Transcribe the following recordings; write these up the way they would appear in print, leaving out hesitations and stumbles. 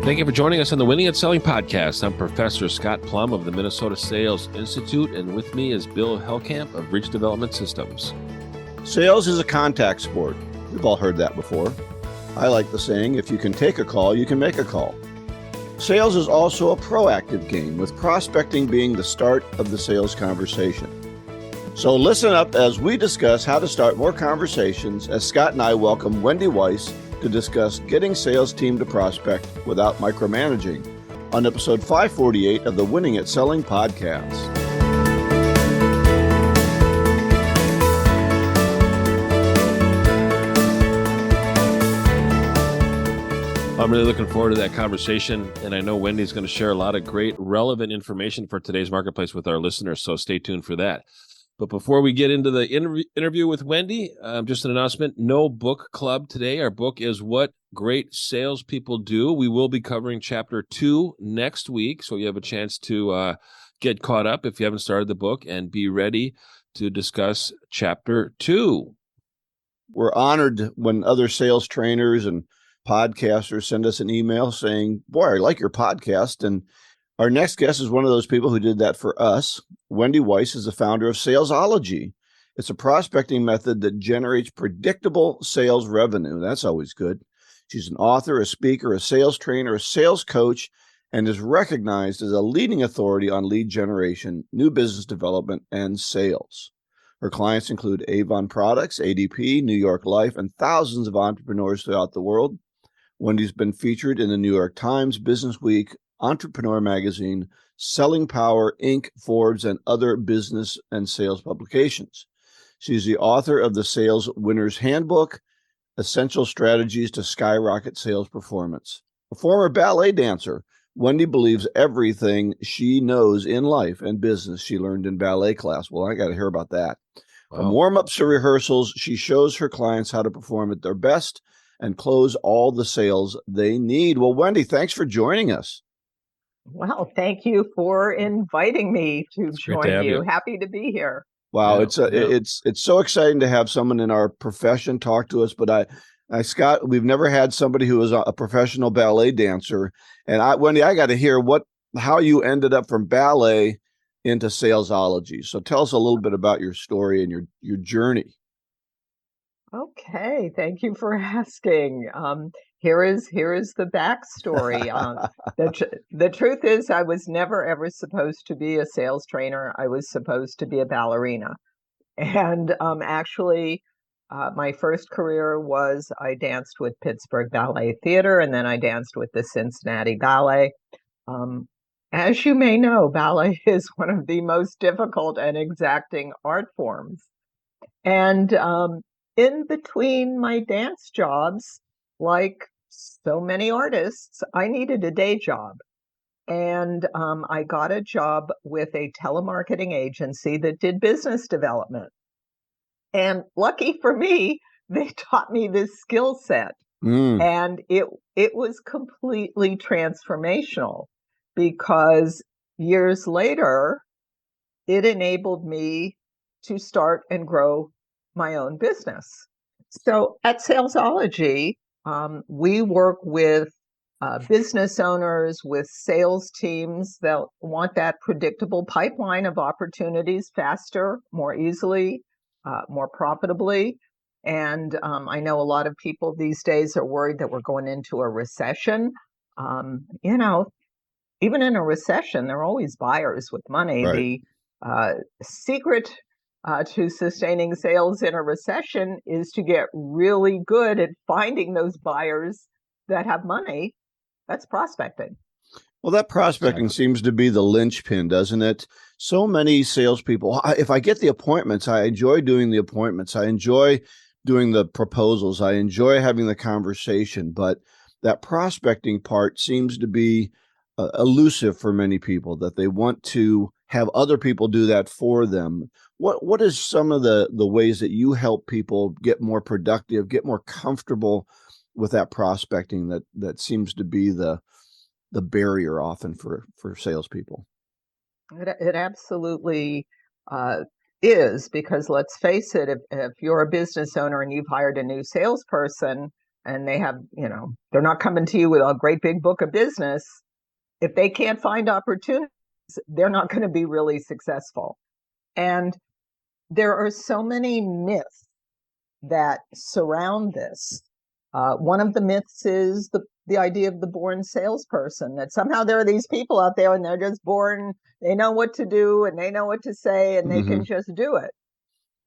Thank you for joining us on the Winning at Selling podcast. I'm Professor Scott Plum of the Minnesota Sales Institute, and with me is Bill Hellkamp of Ridge Development Systems. Sales is a contact sport. We've all heard that before. I like the saying, if you can take a call, you can make a call. Sales is also a proactive game, with prospecting being the start of the sales conversation. So listen up as we discuss how to start more conversations as Scott and I welcome Wendy Weiss to discuss getting sales team to prospect without micromanaging on episode 548 of the Winning at Selling podcast. I'm really looking forward to that conversation, and I know Wendy's going to share a lot of great relevant information for today's marketplace with our listeners, so stay tuned for that. But before we get into the interview with Wendy, just an announcement, no book club today. Our book is What Great Salespeople Do. We will be covering chapter 2 next week, so you have a chance to get caught up if you haven't started the book and be ready to discuss chapter 2. We're honored when other sales trainers and podcasters send us an email saying, boy, I like your podcast. And our next guest is one of those people who did that for us. Wendy Weiss is the founder of Salesology. It's a prospecting method that generates predictable sales revenue. That's always good. She's an author, a speaker, a sales trainer, a sales coach, and is recognized as a leading authority on lead generation, new business development, and sales. Her clients include Avon Products, ADP, New York Life, and thousands of entrepreneurs throughout the world. Wendy's been featured in the New York Times, Business Week, Entrepreneur Magazine, Selling Power, Inc., Forbes, and other business and sales publications. She's the author of the Sales Winner's Handbook, Essential Strategies to Skyrocket Sales Performance. A former ballet dancer, Wendy believes everything she knows in life and business she learned in ballet class. Well, I got to hear about that. Wow. From warm-ups to rehearsals, she shows her clients how to perform at their best and close all the sales they need. Well, Wendy, thanks for joining us. Well, thank you for inviting me to join you. Happy to be here. Wow, it's so exciting to have someone in our profession talk to us. But Scott, we've never had somebody who is a professional ballet dancer. And Wendy, I got to hear how you ended up from ballet into Salesology. So tell us a little bit about your story and your journey. Okay, thank you for asking. Here is the backstory. The truth is, I was never ever supposed to be a sales trainer. I was supposed to be a ballerina, and actually, my first career was I danced with Pittsburgh Ballet Theater, and then I danced with the Cincinnati Ballet. As you may know, ballet is one of the most difficult and exacting art forms, and in between my dance jobs, like so many artists, I needed a day job. And I got a job with a telemarketing agency that did business development. And lucky for me, they taught me this skill set. And it was completely transformational because years later, it enabled me to start and grow my own business. So at Salesology, we work with business owners, with sales teams that want that predictable pipeline of opportunities faster, more easily, more profitably. And I know a lot of people these days are worried that we're going into a recession. Even in a recession, there are always buyers with money. Right. The secret to sustaining sales in a recession is to get really good at finding those buyers that have money. That's prospecting. Well, that prospecting seems to be the linchpin, doesn't it? So many salespeople, if I get the appointments, I enjoy doing the appointments. I enjoy doing the proposals. I enjoy having the conversation. But that prospecting part seems to be elusive for many people, that they want to have other people do that for them. What is some of the ways that you help people get more productive, get more comfortable with that prospecting that seems to be the barrier often for salespeople? It absolutely is, because let's face it, if you're a business owner and you've hired a new salesperson, and they have, they're not coming to you with a great big book of business. If they can't find opportunities, they're not going to be really successful. And there are so many myths that surround this. One of the myths is the idea of the born salesperson, that somehow there are these people out there and they're just born, they know what to do and they know what to say and they can just do it.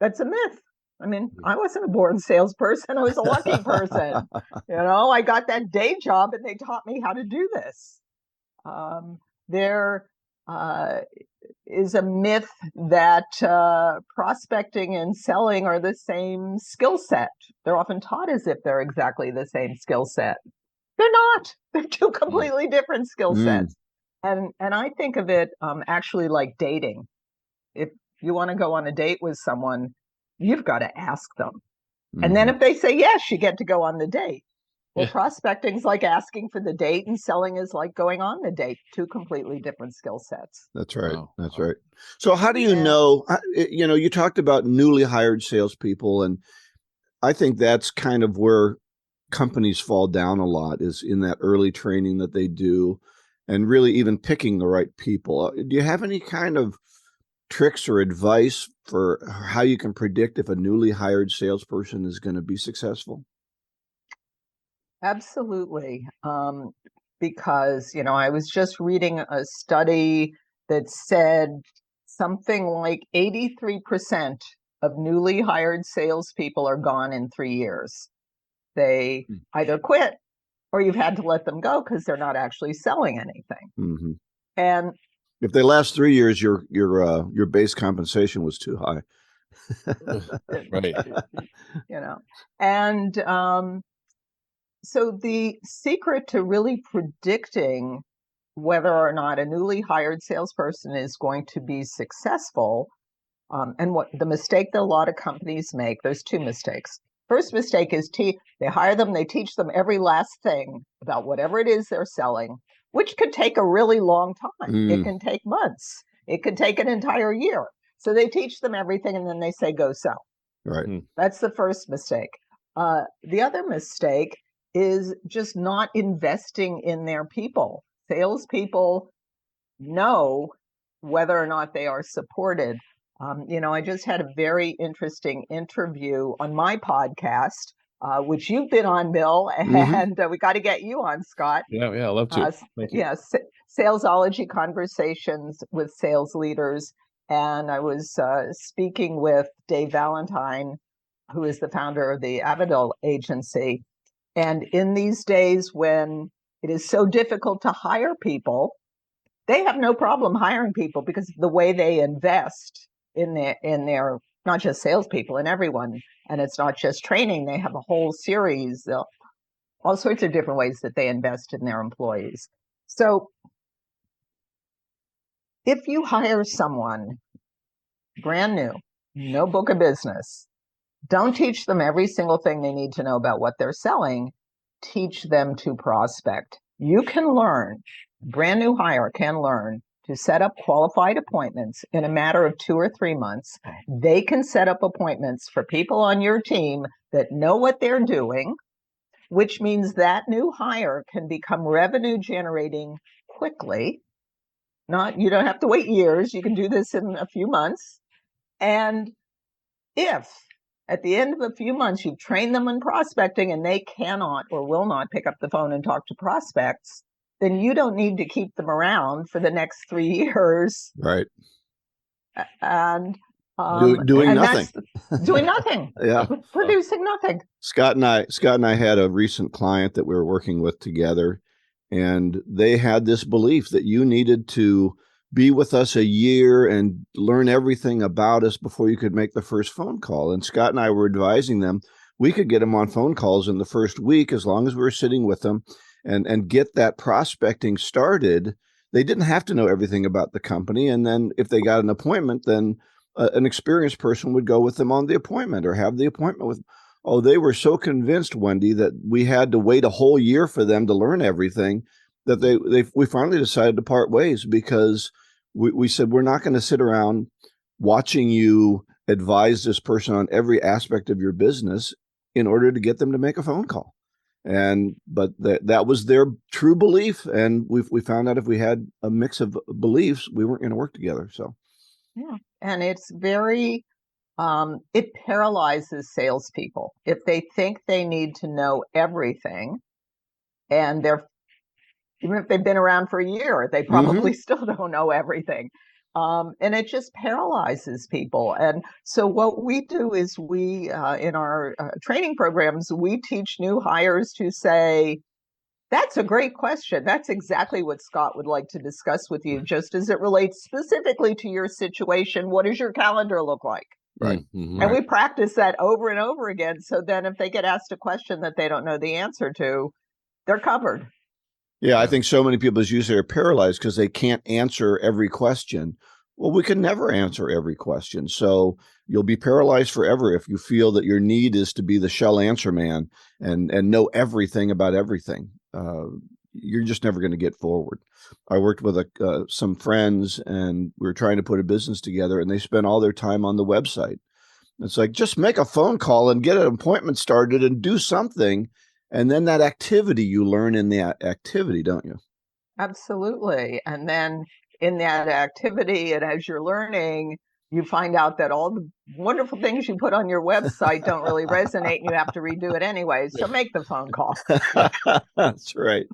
That's a myth. I mean, I wasn't a born salesperson. I was a lucky person. I got that day job and they taught me how to do this. There is a myth that prospecting and selling are the same skill set. They're often taught as if they're exactly the same skill set. They're not. They're two completely different skill sets. And I think of it actually like dating. If you want to go on a date with someone, you've got to ask them. And then if they say yes, you get to go on the date. Well, prospecting's like asking for the date and selling is like going on the date. Two completely different skill sets. That's right. Wow. That's right. So how do you know, you talked about newly hired salespeople, and I think that's kind of where companies fall down a lot, is in that early training that they do and really even picking the right people. Do you have any kind of tricks or advice for how you can predict if a newly hired salesperson is going to be successful? Absolutely. Because, I was just reading a study that said something like 83% of newly hired salespeople are gone in 3 years. They either quit or you've had to let them go because they're not actually selling anything. And if they last 3 years, your base compensation was too high. Right. And so the secret to really predicting whether or not a newly hired salesperson is going to be successful, and what the mistake that a lot of companies make, there's two mistakes. First mistake is they hire them, they teach them every last thing about whatever it is they're selling, which could take a really long time. It can take months. It could take an entire year. So they teach them everything and then they say, go sell. Right. That's the first mistake. The other mistake is just not investing in their people. Salespeople know whether or not they are supported. I just had a very interesting interview on my podcast, which you've been on, Bill, and we got to get you on, Scott. Yeah, I'd love to. Thank you. Salesology Conversations with Sales Leaders. And I was speaking with Dave Valentine, who is the founder of the Avidal Agency. And in these days when it is so difficult to hire people, they have no problem hiring people because of the way they invest in their not just salespeople and everyone. And it's not just training. They have a whole series, all sorts of different ways that they invest in their employees. So if you hire someone brand new, no book of business, don't teach them every single thing they need to know about what they're selling. Teach them to prospect. You can learn, brand new hire can learn to set up qualified appointments in a matter of 2 or 3 months. They can set up appointments for people on your team that know what they're doing, which means that new hire can become revenue generating quickly. You don't have to wait years. You can do this in a few months. And if at the end of a few months you've trained them in prospecting and they cannot or will not pick up the phone and talk to prospects, then you don't need to keep them around for the next 3 years. Right. And doing nothing. Doing nothing. Yeah. Producing nothing. Scott and I had a recent client that we were working with together, and they had this belief that you needed to be with us a year and learn everything about us before you could make the first phone call. And Scott and I were advising them we could get them on phone calls in the first week as long as we were sitting with them and get that prospecting started. They didn't have to know everything about the company. And then if they got an appointment, then an experienced person would go with them on the appointment or have the appointment with. Oh, they were so convinced, Wendy, that we had to wait a whole year for them to learn everything that we finally decided to part ways because we said, we're not going to sit around watching you advise this person on every aspect of your business in order to get them to make a phone call. But that was their true belief. And we found out if we had a mix of beliefs, we weren't going to work together. So, yeah. And it's very, it paralyzes salespeople. If they think they need to know everything, and even if they've been around for a year, they probably still don't know everything. And it just paralyzes people. And so what we do is in our training programs, we teach new hires to say, that's a great question. That's exactly what Scott would like to discuss with you, just as it relates specifically to your situation. What does your calendar look like? Right. Mm-hmm. And we practice that over and over again. So then if they get asked a question that they don't know the answer to, they're covered. Yeah, I think so many people, as you say, are paralyzed because they can't answer every question. Well, we can never answer every question. So you'll be paralyzed forever if you feel that your need is to be the shell answer man and know everything about everything. You're just never going to get forward. I worked with some friends, and we were trying to put a business together, and they spent all their time on the website. It's like, just make a phone call and get an appointment started and do something. And then that activity, you learn in that activity, don't you? Absolutely. And then in that activity, and as you're learning, you find out that all the wonderful things you put on your website don't really resonate, and you have to redo it anyway. So make the phone call. That's right.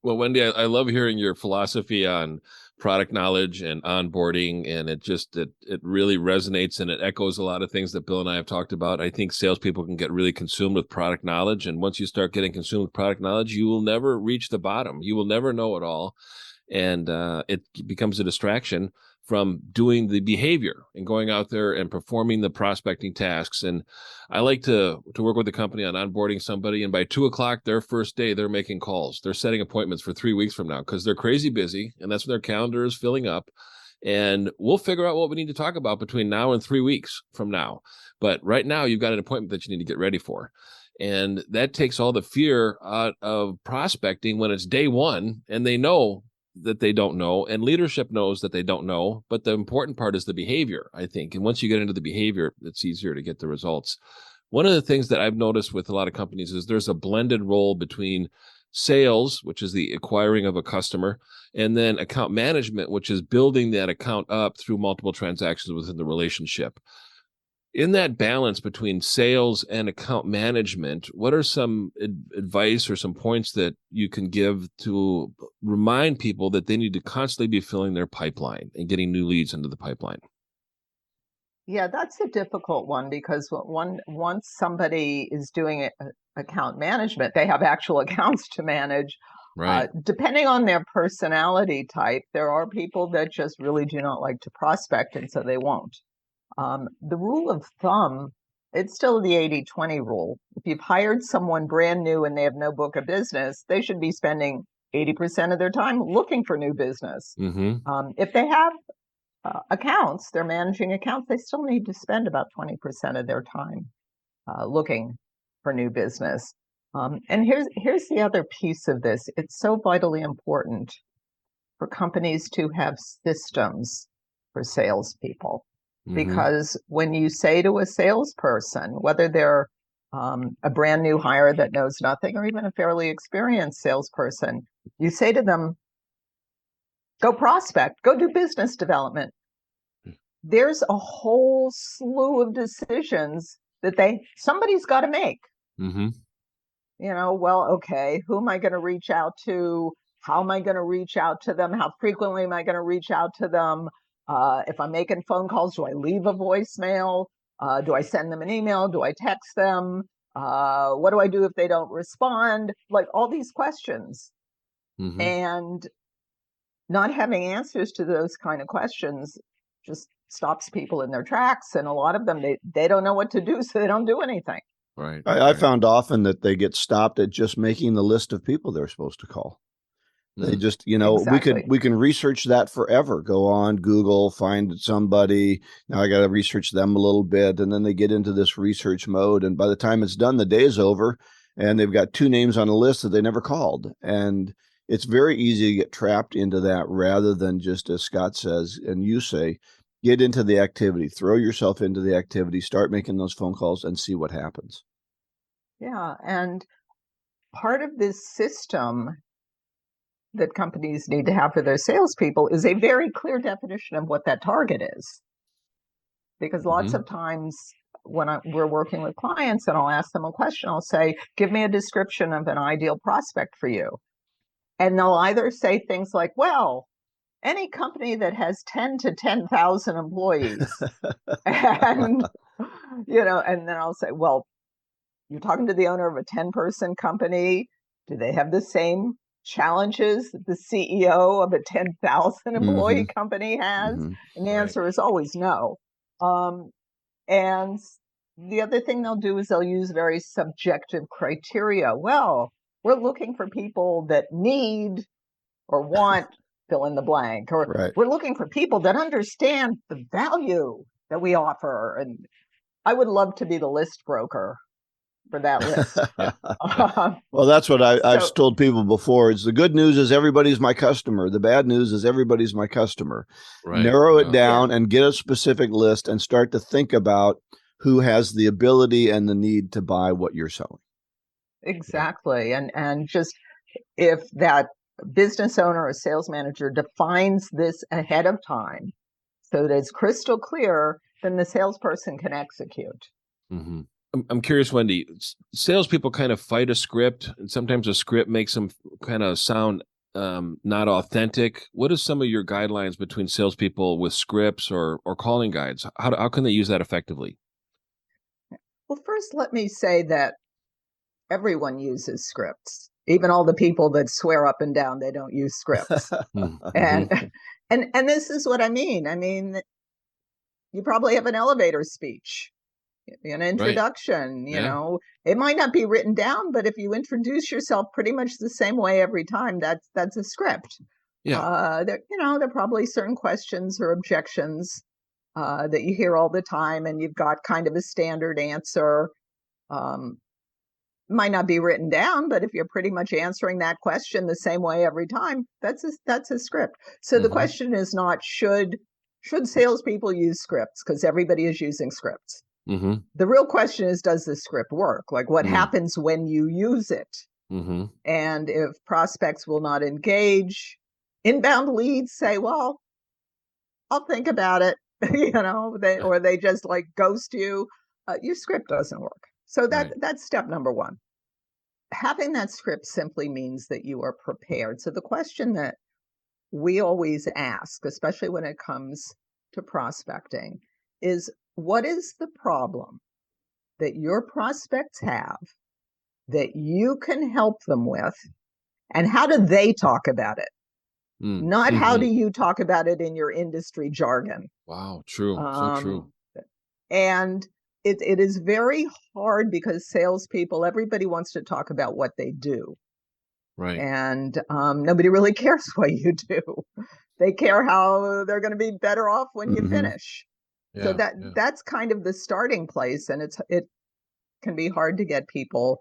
Well, Wendy, I love hearing your philosophy on product knowledge and onboarding, and it really resonates, and it echoes a lot of things that Bill and I have talked about. I think salespeople can get really consumed with product knowledge, and once you start getting consumed with product knowledge, you will never reach the bottom. You will never know it all, and it becomes a distraction from doing the behavior and going out there and performing the prospecting tasks. And I like to work with a company on onboarding somebody, and by 2:00 their first day, they're making calls. They're setting appointments for 3 weeks from now because they're crazy busy, and that's when their calendar is filling up. And we'll figure out what we need to talk about between now and 3 weeks from now. But right now, you've got an appointment that you need to get ready for. And that takes all the fear out of prospecting when it's day one and they know that they don't know, and leadership knows that they don't know. But the important part is the behavior, I think. And once you get into the behavior, it's easier to get the results. One of the things that I've noticed with a lot of companies is there's a blended role between sales, which is the acquiring of a customer, and then account management, which is building that account up through multiple transactions within the relationship. In that balance between sales and account management, what are some advice or some points that you can give to remind people that they need to constantly be filling their pipeline and getting new leads into the pipeline? Yeah, that's a difficult one because once somebody is doing account management, they have actual accounts to manage. Right. Depending on their personality type, there are people that just really do not like to prospect, and so they won't. The rule of thumb, it's still the 80-20 rule. If you've hired someone brand new and they have no book of business, they should be spending 80% of their time looking for new business. Mm-hmm. If they have accounts, they're managing accounts, they still need to spend about 20% of their time looking for new business. And here's the other piece of this. It's so vitally important for companies to have systems for salespeople. Mm-hmm. Because when you say to a salesperson, whether they're a brand new hire that knows nothing or even a fairly experienced salesperson, you say to them, go prospect, go do business development. There's a whole slew of decisions that somebody's got to make. Mm-hmm. Well, okay, who am I going to reach out to? How am I going to reach out to them? How frequently am I going to reach out to them? If I'm making phone calls, do I leave a voicemail? Do I send them an email? Do I text them? What do I do if they don't respond? Like all these questions. Mm-hmm. And not having answers to those kind of questions just stops people in their tracks. And a lot of them, they don't know what to do, so they don't do anything. Right. I found often that they get stopped at just making the list of people they're supposed to call. They just, Exactly. we can research that forever. Go on Google, find somebody. Now I got to research them a little bit. And then they get into this research mode. And by the time it's done, the day is over and they've got 2 names on a list that they never called. And it's very easy to get trapped into that rather than just, as Scott says, and you say, get into the activity, throw yourself into the activity, start making those phone calls and see what happens. Yeah. And part of this system that companies need to have for their salespeople is a very clear definition of what that target is. Because lots Mm-hmm. of times when we're working with clients and I'll ask them a question, I'll say, give me a description of an ideal prospect for you. And they'll either say things like, well, any company that has 10 to 10,000 employees. And, and then I'll say, well, you're talking to the owner of a 10-person company. Do they have the same challenges that the CEO of a 10,000 employee company has? Mm-hmm. And the Right. answer is always no. And the other thing they'll do is they'll use very subjective criteria. Well, we're looking for people that need or want fill in the blank, or Right. we're looking for people that understand the value that we offer. And I would love to be the list broker for that list. Well, that's what I've So- told people before. It's the good news is everybody's my customer. The bad news is everybody's my customer. Right. Narrow it Wow. down and get a specific list and start to think about who has the ability and the need to buy what you're selling. Exactly. And just if that business owner or sales manager defines this ahead of time so that it's crystal clear, then the salesperson can execute. Mm-hmm. I'm curious, Wendy, salespeople kind of fight a script, and sometimes a script makes them kind of sound not authentic. What are some of your guidelines between salespeople with scripts or calling guides? How can they use that effectively? Well, first, let me say that everyone uses scripts, even all the people that swear up and down they don't use scripts. Mm-hmm. And this is what I mean. I mean, you probably have an elevator speech, an introduction, Yeah. it might not be written down, but if you introduce yourself pretty much the same way every time, that's a script. Yeah. There are probably certain questions or objections that you hear all the time, and you've got kind of a standard answer. Might not be written down, but if you're pretty much answering that question the same way every time, that's a script. So the question is not should salespeople use scripts, because everybody is using scripts. Mm-hmm. The real question is, does the script work? Like, what happens when you use it? Mm-hmm. And if prospects will not engage, inbound leads say, well, I'll think about it, or they just like ghost you. Your script doesn't work. So that's step number one. Having that script simply means that you are prepared. So the question that we always ask, especially when it comes to prospecting, is what is the problem that your prospects have that you can help them with, and how do they talk about it? Not how do you talk about it in your industry jargon. Wow, true. So true. And it is very hard because salespeople, everybody wants to talk about what they do. Right. And nobody really cares what you do. They care how they're going to be better off when you finish. Yeah, So that's kind of the starting place, and it can be hard to get people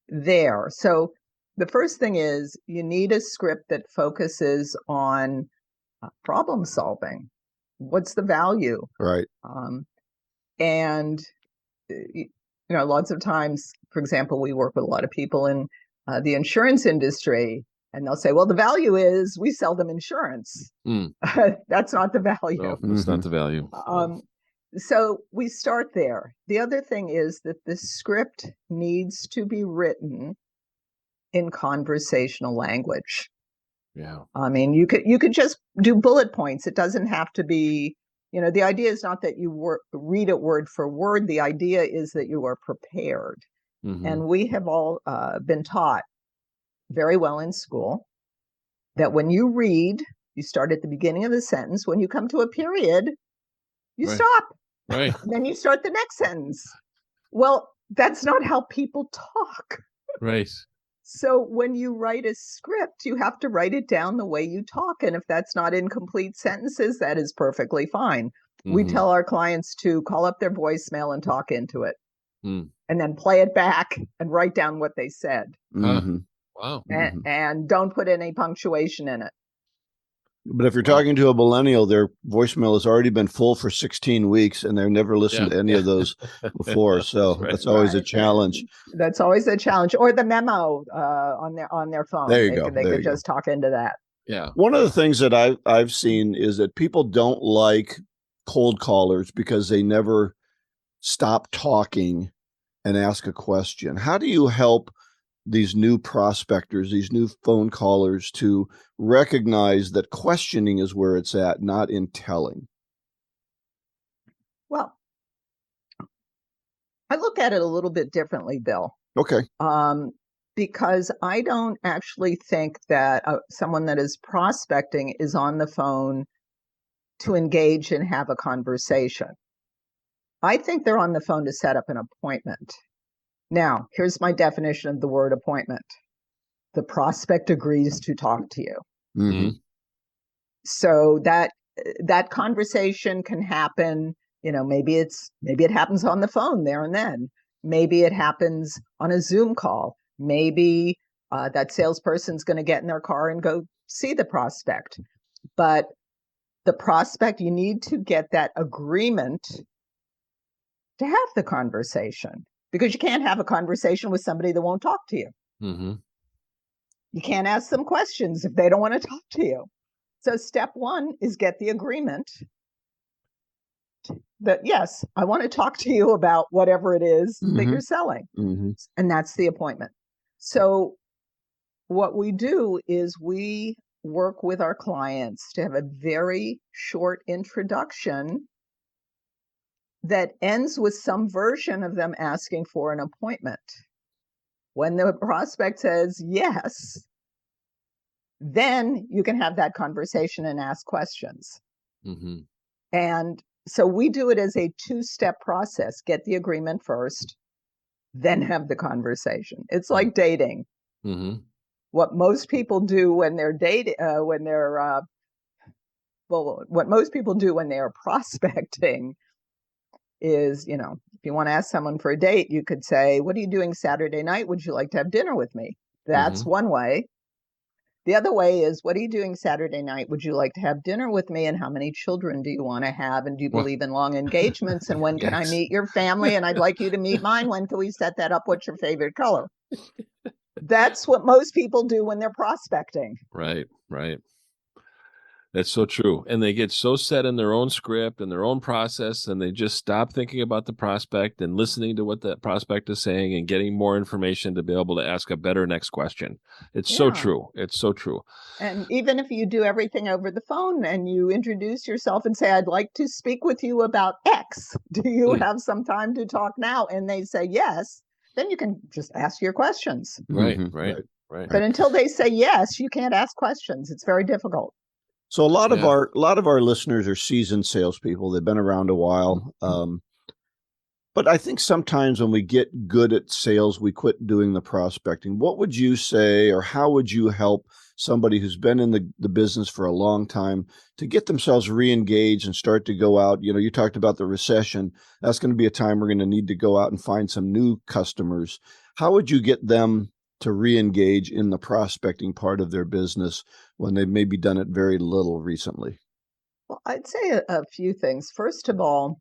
there. So the first thing is you need a script that focuses on problem solving. What's the value? Right. And lots of times, for example, we work with a lot of people in the insurance industry, and they'll say, well, the value is we sell them insurance. That's not the value. No, that's not the value. So we start there. The other thing is that the script needs to be written in conversational language. Yeah. I mean, you could just do bullet points. It doesn't have to be, the idea is not that you read it word for word. The idea is that you are prepared. And we have all been taught very well in school that when you read, you start at the beginning of the sentence. When you come to a period, you stop. Right. Then you start the next sentence. Well, that's not how people talk. Right. So when you write a script, you have to write it down the way you talk. And if that's not in complete sentences, that is perfectly fine. We tell our clients to call up their voicemail and talk into it. And then play it back and write down what they said. Wow. And don't put any punctuation in it. But if you're talking to a millennial, their voicemail has already been full for 16 weeks and they've never listened to any of those before. So that's always a challenge. That's always a challenge. Or the memo on their phone. There you go. They could just talk into that. Yeah. One of the things that I've seen is that people don't like cold callers because they never stop talking and ask a question. How do you help these new prospectors, these new phone callers to recognize that questioning is where it's at, not in telling? Well, I look at it a little bit differently, Bill. Okay. Because I don't actually think that someone that is prospecting is on the phone to engage and have a conversation. I think they're on the phone to set up an appointment. Now, here's my definition of the word appointment. The prospect agrees to talk to you. Mm-hmm. So that conversation can happen, maybe it happens on the phone there and then. Maybe it happens on a Zoom call. Maybe that salesperson's going to get in their car and go see the prospect. But the prospect, you need to get that agreement to have the conversation, because you can't have a conversation with somebody that won't talk to you. Mm-hmm. You can't ask them questions if they don't want to talk to you. So step one is get the agreement that, yes, I want to talk to you about whatever it is that you're selling. Mm-hmm. And that's the appointment. So what we do is we work with our clients to have a very short introduction that ends with some version of them asking for an appointment. When the prospect says yes, then you can have that conversation and ask questions. Mm-hmm. And so we do it as a two-step process. Get the agreement first, then have the conversation. It's like dating. Mm-hmm. What most people do when they're what most people do when they are prospecting is, if you want to ask someone for a date, you could say, what are you doing Saturday night? Would you like to have dinner with me? That's one way. The other way is, what are you doing Saturday night? Would you like to have dinner with me? And how many children do you want to have? And do you believe in long engagements? And when can I meet your family? And I'd like you to meet mine. When can we set that up? What's your favorite color? That's what most people do when they're prospecting. Right. That's so true. And they get so set in their own script and their own process, and they just stop thinking about the prospect and listening to what that prospect is saying and getting more information to be able to ask a better next question. It's so true. It's so true. And even if you do everything over the phone and you introduce yourself and say, I'd like to speak with you about X. Do you have some time to talk now? And they say yes, then you can just ask your questions. Right. But until they say yes, you can't ask questions. It's very difficult. So a lot of our listeners are seasoned salespeople. They've been around a while. But I think sometimes when we get good at sales, we quit doing the prospecting. What would you say, or how would you help somebody who's been in the business for a long time to get themselves re-engaged and start to go out? You talked about the recession. That's going to be a time we're going to need to go out and find some new customers. How would you get them to re-engage in the prospecting part of their business when they've maybe done it very little recently? Well, I'd say a few things. First of all,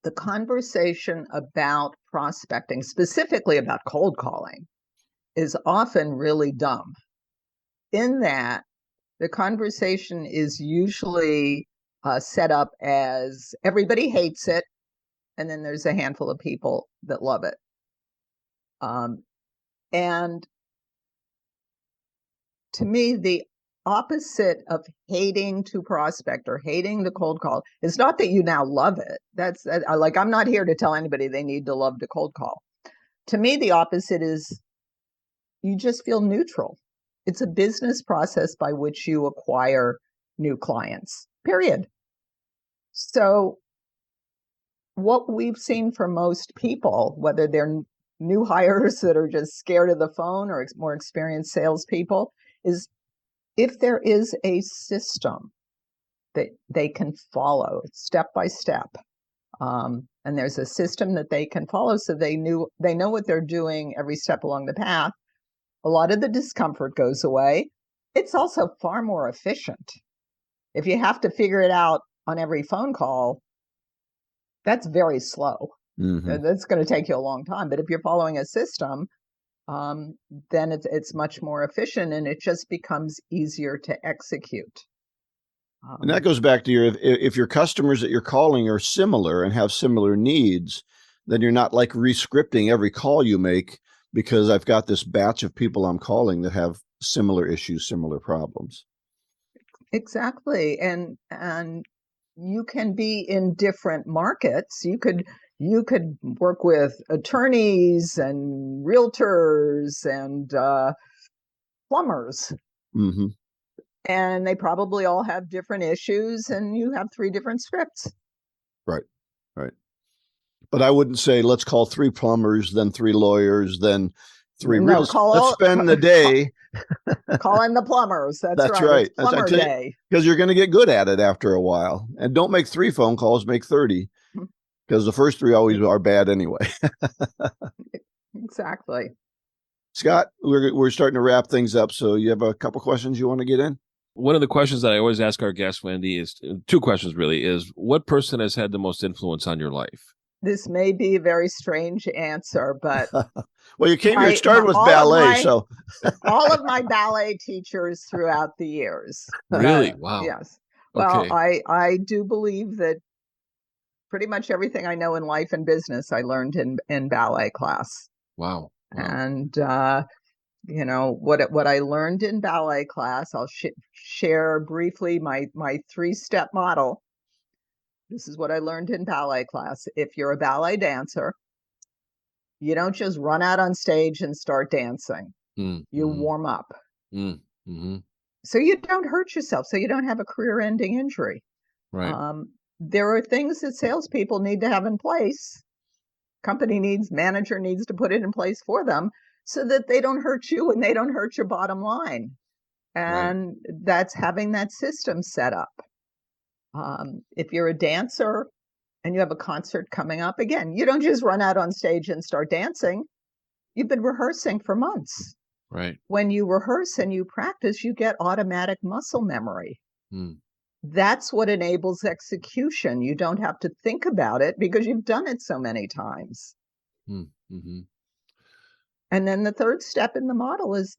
the conversation about prospecting, specifically about cold calling, is often really dumb, in that the conversation is usually set up as everybody hates it, and then there's a handful of people that love it. And to me, the opposite of hating to prospect or hating the cold call is not that you now love it. That's like, I'm not here to tell anybody they need to love the cold call. To me, the opposite is you just feel neutral. It's a business process by which you acquire new clients, period. So what we've seen for most people, whether they're new hires that are just scared of the phone or more experienced salespeople, is if there is a system that they can follow step by step, and there's a system that they can follow so they know what they're doing every step along the path, a lot of the discomfort goes away. It's also far more efficient. If you have to figure it out on every phone call, that's very slow. Mhm. That's going to take you a long time. But if you're following a system, then it's much more efficient, and it just becomes easier to execute. And that goes back to if your customers that you're calling are similar and have similar needs, then you're not like re-scripting every call you make because I've got this batch of people I'm calling that have similar issues, similar problems. Exactly. And you can be in different markets. You could work with attorneys and realtors and plumbers. Mm-hmm. And they probably all have different issues, and you have 3 different scripts. Right. But I wouldn't say let's call 3 plumbers, then 3 lawyers, then 3 No, let's spend the day calling the plumbers. That's right. It's plumber day. Because you're going to get good at it after a while. And don't make 3 phone calls, make 30. Because the first 3 always are bad anyway. Exactly. Scott, we're starting to wrap things up. So you have a couple questions you want to get in? One of the questions that I always ask our guests, Wendy, is 2 questions really, is what person has had the most influence on your life? This may be a very strange answer, but well, you started with ballet, so all of my ballet teachers throughout the years. Really? Wow. Yes. Okay. Well, I do believe that pretty much everything I know in life and business I learned in ballet class. Wow. And what I learned in ballet class, I'll share briefly my 3-step model. This is what I learned in ballet class. If you're a ballet dancer, you don't just run out on stage and start dancing. You warm up. So you don't hurt yourself, so you don't have a career-ending injury. Right. There are things that salespeople need to have in place. Manager needs to put it in place for them so that they don't hurt you and they don't hurt your bottom line. And that's having that system set up. If you're a dancer and you have a concert coming up, again, you don't just run out on stage and start dancing. You've been rehearsing for months. Right. When you rehearse and you practice, you get automatic muscle memory. That's what enables execution. You don't have to think about it because you've done it so many times. And then the 3rd step in the model is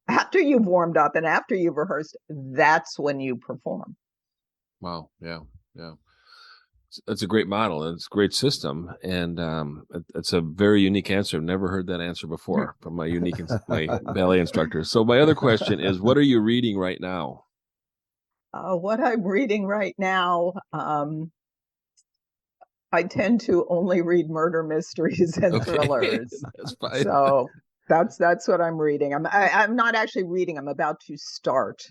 after you've warmed up and after you've rehearsed, that's when you perform. Wow. Yeah. It's a great model, and it's a great system, and it's a very unique answer. I've never heard that answer before from my my ballet instructor. So my other question is, what are you reading right now? What I'm reading right now, I tend to only read murder mysteries and thrillers. That's fine. So that's what I'm reading. I'm not actually reading. I'm about to start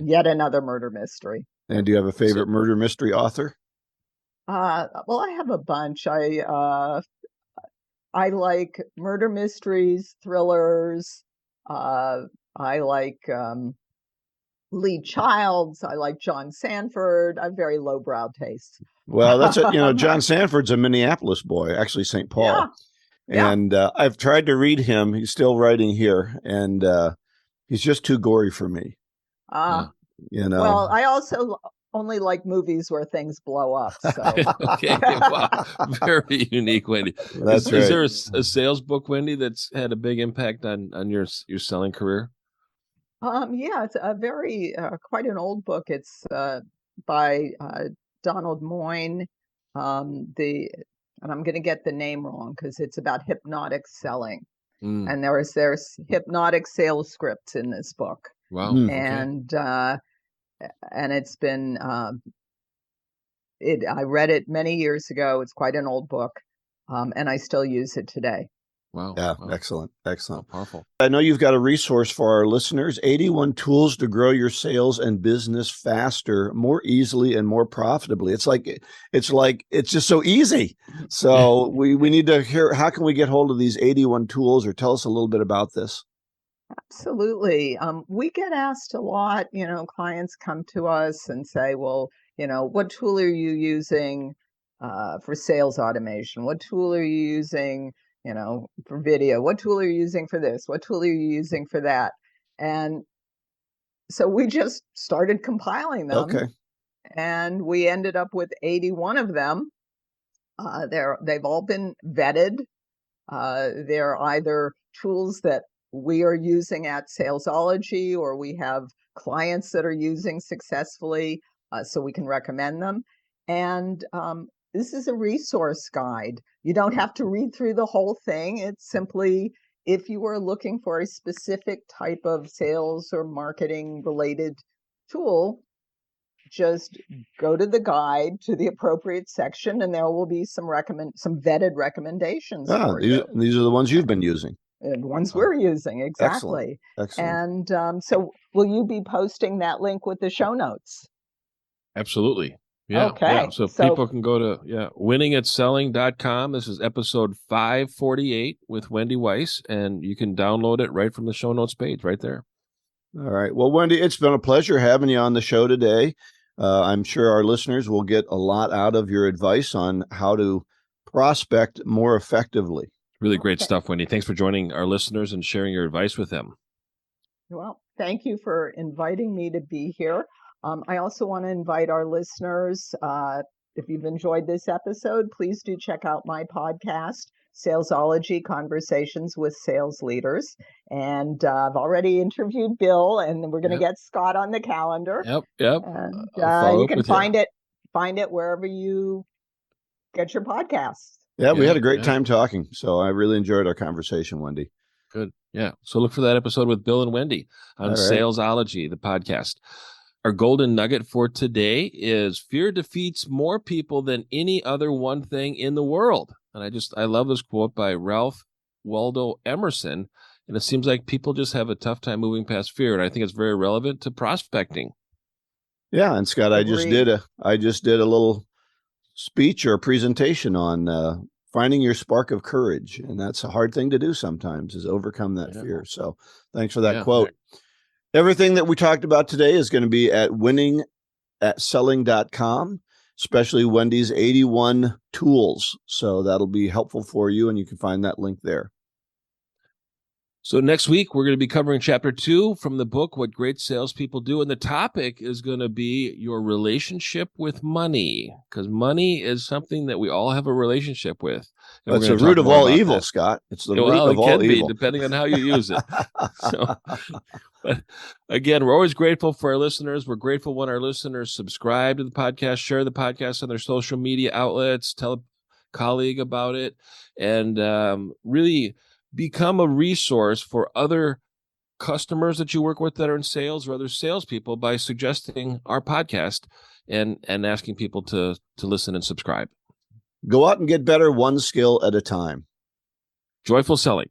yet another murder mystery. And do you have a favorite murder mystery author? Well, I have a bunch. I like murder mysteries, thrillers. I like Lee Childs. I like John Sanford. I have very lowbrow taste. Well, that's it. John Sanford's a Minneapolis boy, actually St. Paul. Yeah. And I've tried to read him. He's still writing here, and he's just too gory for me. Well, I also only like movies where things blow up. So. Okay, wow. Very unique, Wendy. That's right. Is there a sales book, Wendy, that's had a big impact on your selling career? Yeah, it's a very quite an old book. It's by Donald Moyne. And I'm going to get the name wrong because it's about hypnotic selling. And there's hypnotic sales scripts in this book. Wow. And it's been I read it many years ago. It's quite an old book, and I still use it today. Wow. Yeah. Wow. Excellent. Powerful. I know you've got a resource for our listeners, 81 tools to grow your sales and business faster, more easily, and more profitably. It's just so easy. So we need to hear, how can we get hold of these 81 tools, or tell us a little bit about this? Absolutely. We get asked a lot, clients come to us and say, well, what tool are you using for sales automation? What tool are you using, for video? What tool are you using for this? What tool are you using for that? And So we just started compiling them. Okay. And we ended up with 81 of them. They've all been vetted. They're either tools that we are using at Salesology, or we have clients that are using successfully, so we can recommend them. And this is a resource guide. You don't have to read through the whole thing. It's simply, if you are looking for a specific type of sales or marketing related tool, just go to the guide to the appropriate section, and there will be some vetted recommendations for you. These are the ones you've been using. The ones we're using, exactly. Excellent. And so will you be posting that link with the show notes? Absolutely. Yeah. Okay. Yeah. So people can go to winningatselling.com. This is episode 548 with Wendy Weiss, and you can download it right from the show notes page right there. All right. Well, Wendy, it's been a pleasure having you on the show today. I'm sure our listeners will get a lot out of your advice on how to prospect more effectively. Really great stuff, Wendy. Thanks for joining our listeners and sharing your advice with them. Well, thank you for inviting me to be here. I also want to invite our listeners, if you've enjoyed this episode, please do check out my podcast, Salesology Conversations with Sales Leaders. And I've already interviewed Bill, and we're going to get Scott on the calendar. Yep. And you can find it wherever you get your podcasts. Yeah, we had a great time talking. So I really enjoyed our conversation, Wendy. Good. Yeah. So look for that episode with Bill and Wendy on Salesology, the podcast. Our golden nugget for today is fear defeats more people than any other one thing in the world. And I love this quote by Ralph Waldo Emerson. And it seems like people just have a tough time moving past fear. And I think it's very relevant to prospecting. Yeah. And Scott, I just did a little speech or presentation on finding your spark of courage. And that's a hard thing to do sometimes, is overcome that fear. So thanks for that quote. Everything that we talked about today is going to be at winningatselling.com, especially Wendy's 81 tools. So that'll be helpful for you, and you can find that link there. So next week, we're going to be covering chapter 2 from the book, What Great Salespeople Do. And the topic is going to be your relationship with money, because money is something that we all have a relationship with. It's the root of all evil, Scott. It's the root of all evil. Depending on how you use it. But again, we're always grateful for our listeners. We're grateful when our listeners subscribe to the podcast, share the podcast on their social media outlets, tell a colleague about it, and really become a resource for other customers that you work with that are in sales, or other salespeople, by suggesting our podcast and asking people to listen and subscribe. Go out and get better one skill at a time. Joyful selling.